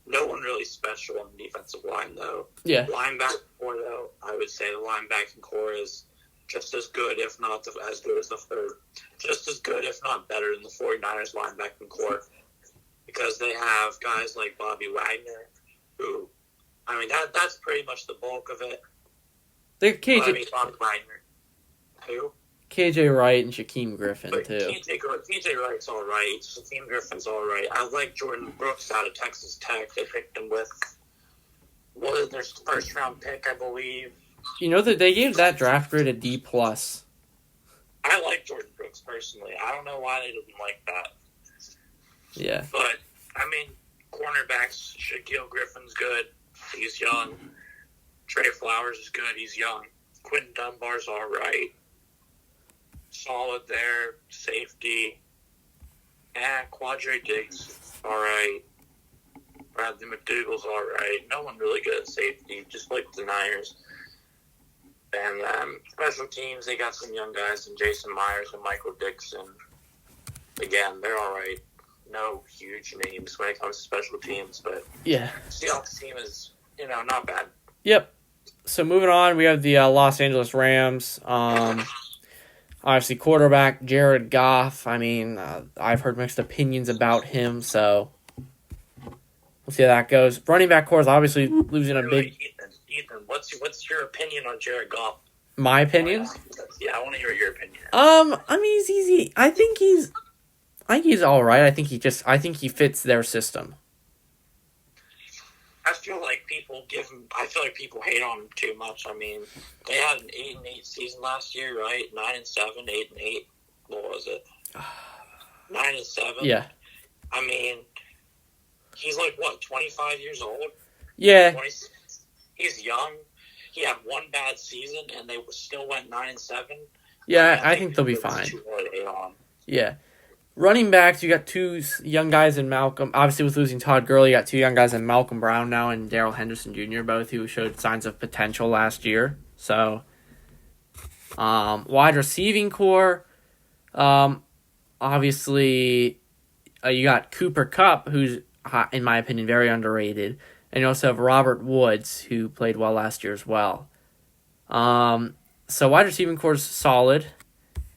No one really special on the defensive line, though. Yeah. Linebacker core, though, I would say the linebacking core is just as good, if not as good as the third. Just as good, if not better than the 49ers linebacking core. Because they have guys like Bobby Wagner, who, I mean, that's pretty much the bulk of it. Bobby Wagner. Who? KJ Wright and Shaquem Griffin, but too. KJ Wright's all right. Shaquem Griffin's all right. I like Jordan Brooks out of Texas Tech. They picked him with, what is their first-round pick, I believe. You know that they gave that draft grade a D+. I like Jordan Brooks, personally. I don't know why they didn't like that. Yeah. But, I mean, cornerbacks, Shaquille Griffin's good. He's young. Trey Flowers is good. He's young. Quentin Dunbar's all right. Solid there. Safety. And Quadre Diggs, all right. Bradley McDougall's all right. No one really good at safety, just like the Niners. And special teams, they got some young guys in Jason Myers and Michael Dixon. Again, they're all right. No huge names when it comes to special teams, but yeah, Seahawks team is, not bad. Yep. So moving on, we have the Los Angeles Rams. Obviously, quarterback Jared Goff. I mean, I've heard mixed opinions about him, so we'll see how that goes. Running back core is obviously losing a big. Ethan, what's your opinion on Jared Goff? My opinion? Yeah, I want to hear your opinion. I mean, he's easy. I think he's all right. I think he fits their system. I feel like people hate on him too much. I mean, they had an 8-8 season last year, right? 9-7, 8-8. What was it? 9-7. Yeah. I mean, he's like, what, 25 years old? Yeah. 26? He's young. He had one bad season, and they still went 9-7. Yeah, I think they'll be fine. Too early on. Yeah. Running backs, you got two young guys in Malcolm. Obviously, with losing Todd Gurley, you got two young guys in Malcolm Brown now and Darrell Henderson Jr., both who showed signs of potential last year. So, wide receiving core, obviously, you got Cooper Kupp, who's, in my opinion, very underrated. And you also have Robert Woods, who played well last year as well. So wide receiving core is solid.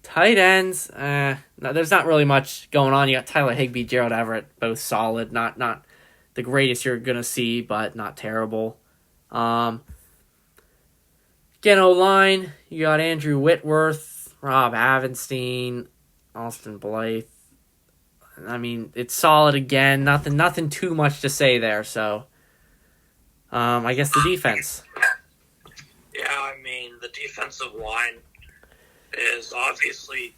Tight ends, no, there's not really much going on. You got Tyler Higbee, Gerald Everett, both solid. Not the greatest you're going to see, but not terrible. Again, O-line, you got Andrew Whitworth, Rob Havenstein, Austin Blythe. I mean, it's solid again. Nothing too much to say there, so I guess the defense. Yeah, I mean, the defensive line is obviously,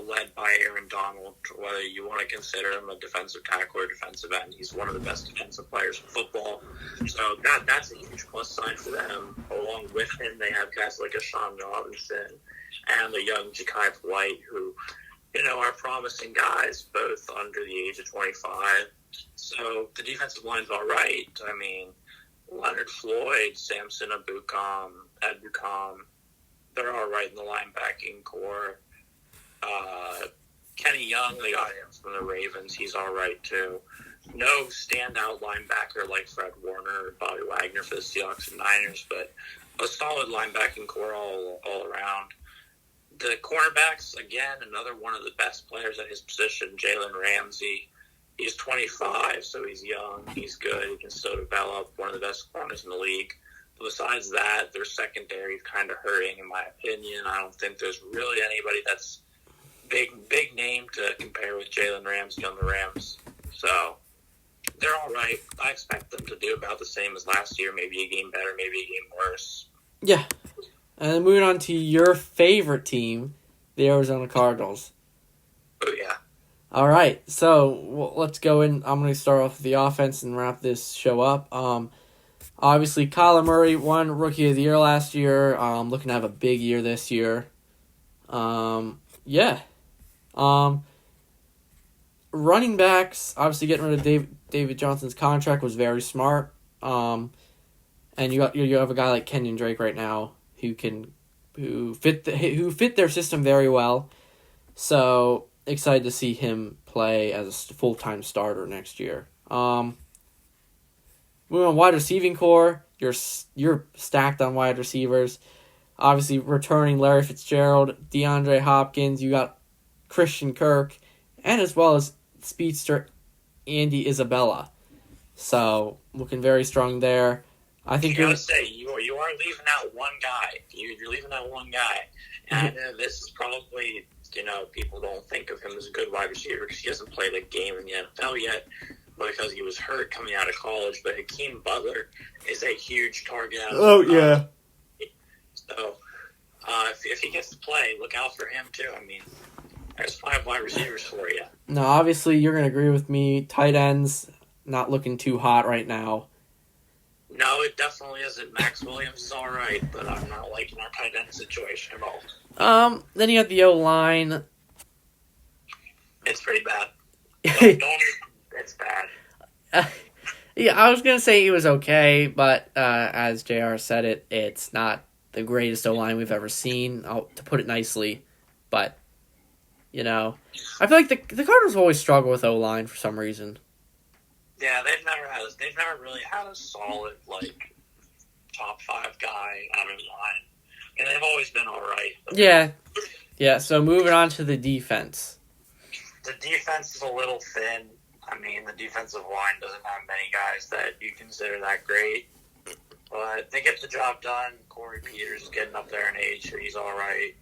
led by Aaron Donald, whether you want to consider him a defensive tackle or defensive end. He's one of the best defensive players in football. So that's a huge plus sign for them. Along with him, they have guys like a Sean Robinson and the young Ja'Kai White, who, are promising guys, both under the age of 25. So the defensive line's all right. I mean, Leonard Floyd, Samson Ebukam, they're all right in the linebacking core. Kenny Young, they got him from the Ravens. He's all right, too. No standout linebacker like Fred Warner or Bobby Wagner for the Seahawks and Niners, but a solid linebacking core all around. The cornerbacks, again, another one of the best players at his position, Jalen Ramsey. He's 25, so he's young. He's good. He can still develop. One of the best corners in the league. But besides that, their secondary is kind of hurting, in my opinion. I don't think there's really anybody that's big name to compare with Jalen Ramsey on the Rams. So they're all right. I expect them to do about the same as last year. Maybe a game better, maybe a game worse. Yeah. And then moving on to your favorite team, the Arizona Cardinals. Oh, yeah. All right, so let's go in. I'm going to start off with the offense and wrap this show up. Obviously, Kyler Murray won Rookie of the Year last year. Looking to have a big year this year. Yeah. Running backs, obviously getting rid of David Johnson's contract was very smart. And you have a guy like Kenyon Drake right now who fit their system very well. So excited to see him play as a full-time starter next year. Moving on, wide receiving core, you're stacked on wide receivers. Obviously, returning Larry Fitzgerald, DeAndre Hopkins, you got Christian Kirk, and as well as speedster Andy Isabella. So, looking very strong there. I think you gotta say, you are leaving out one guy. You're leaving out one guy. And this is probably, people don't think of him as a good wide receiver because he hasn't played a game in the NFL yet because he was hurt coming out of college. But Hakeem Butler is a huge target. Yeah. So, if he gets to play, look out for him too. I mean, there's 5 wide receivers for you. No, obviously you're going to agree with me. Tight ends, not looking too hot right now. No, it definitely isn't. Max Williams is all right, but I'm not liking our tight end situation at all. Then you got the O-line. It's pretty bad. It's bad. Yeah, I was going to say he was okay, but as JR said it's not the greatest O-line we've ever seen, to put it nicely. But, I feel like the Cardinals always struggle with O-line for some reason. Yeah, they've never really had a solid, top 5 guy out of line. And they've always been all right. Yeah, so moving on to the defense. The defense is a little thin. I mean, the defensive line doesn't have many guys that you consider that great. But they get the job done. Corey Peters is getting up there in age, so he's all right.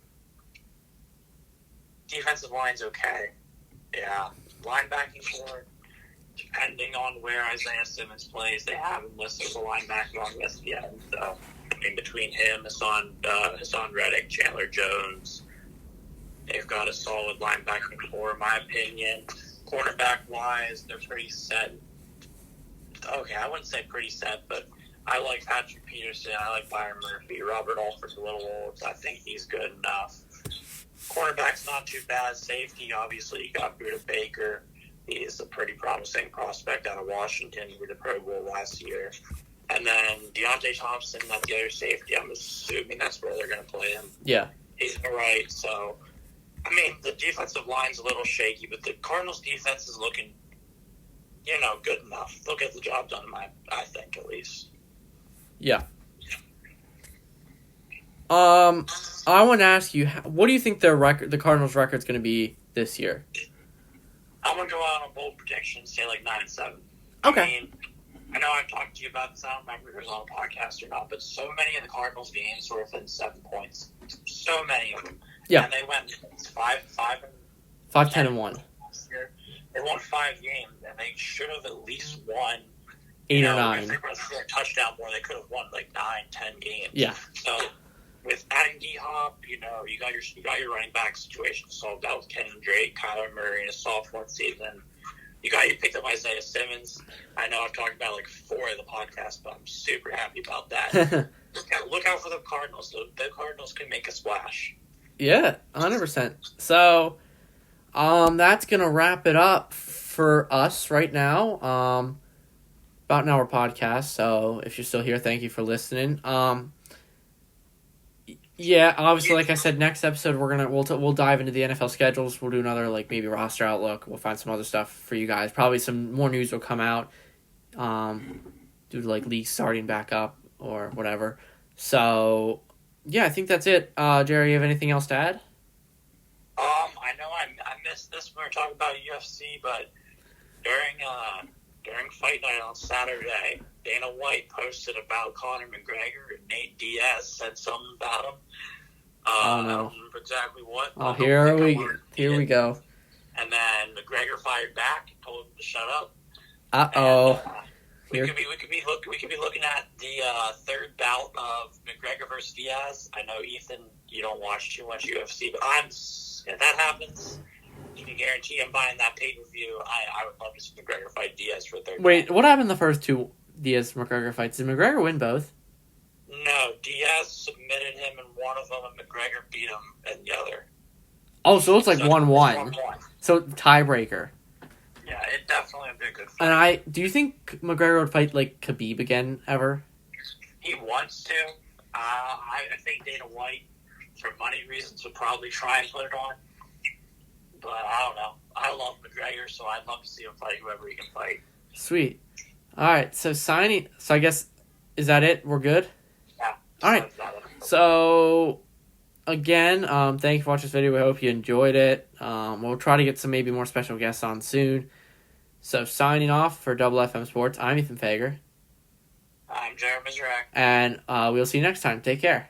Defensive line's okay. Yeah. Linebacking core, depending on where Isaiah Simmons plays, they have him listed as a linebacker on ESPN. So, between him, Hassan Reddick, Chandler Jones, they've got a solid linebacking core, in my opinion. Cornerback-wise, they're pretty set. Okay, I wouldn't say pretty set, but I like Patrick Peterson. I like Byron Murphy. Robert Alford's a little old. I think he's good enough. Cornerback's not too bad. Safety, obviously, you got Buda Baker. He is a pretty promising prospect out of Washington. He was a Pro Bowl last year. And then Deontay Thompson, that's the other safety. I'm assuming that's where they're going to play him. Yeah. He's all right. So, I mean, the defensive line's a little shaky, but the Cardinals' defense is looking, good enough. They'll get the job done, I think, at least. Yeah. I want to ask you, what do you think the Cardinals' record's going to be this year? I'm going to go out on a bold prediction, say like 9-7. Okay. I know I've talked to you about this. I don't remember if it was on a podcast or not, but so many of the Cardinals games were within 7 points. So many of them. Yeah. And they went 5-10-1. They won 5 games, and they should have at least won 8 or 9. If they were a touchdown more, they could have won like 9-10 games. Yeah. So with adding D-Hop, you got your running back situation solved out with Kenyon Drake, Kyler Murray in his sophomore season. You picked up Isaiah Simmons. I know I've talked about like 4 of the podcasts, but I'm super happy about that. Look out for the Cardinals. The Cardinals can make a splash. Yeah, 100%. So, that's gonna wrap it up for us right now. About an hour podcast. So if you're still here, thank you for listening. Yeah, obviously, like I said, next episode we'll dive into the NFL schedules. We'll do another maybe roster outlook. We'll find some other stuff for you guys. Probably some more news will come out, due to leagues starting back up or whatever. So yeah, I think that's it. Jerry, you have anything else to add? I know I missed this when we were talking about UFC, but during fight night on Saturday, Dana White posted about Conor McGregor, and Nate Diaz said something about him. Oh no! I don't remember exactly what. Oh, here we go. And then McGregor fired back, and told him to shut up. We could be looking at the third bout of McGregor versus Diaz. I know, Ethan, you don't watch too much UFC, but if that happens, you can guarantee I'm buying that pay-per-view. I would love to see McGregor fight Diaz for a third. Wait, what happened in the first 2 Diaz-McGregor fights? Did McGregor win both? No, Diaz submitted him in one of them, and McGregor beat him in the other. Oh, so it's 1-1. So tiebreaker. Yeah, it definitely would be a good fight. And do you think McGregor would fight Khabib again ever? He wants to. I think Dana White, for money reasons, would probably try and put it on. But I don't know. I love McGregor, so I'd love to see him fight whoever he can fight. Sweet. All right, so I guess, is that it? We're good? Yeah. All right. So, again, thank you for watching this video. We hope you enjoyed it. We'll try to get some maybe more special guests on soon. So, signing off for Double FM Sports, I'm Ethan Fager. I'm Jared Mizrak. And we'll see you next time. Take care.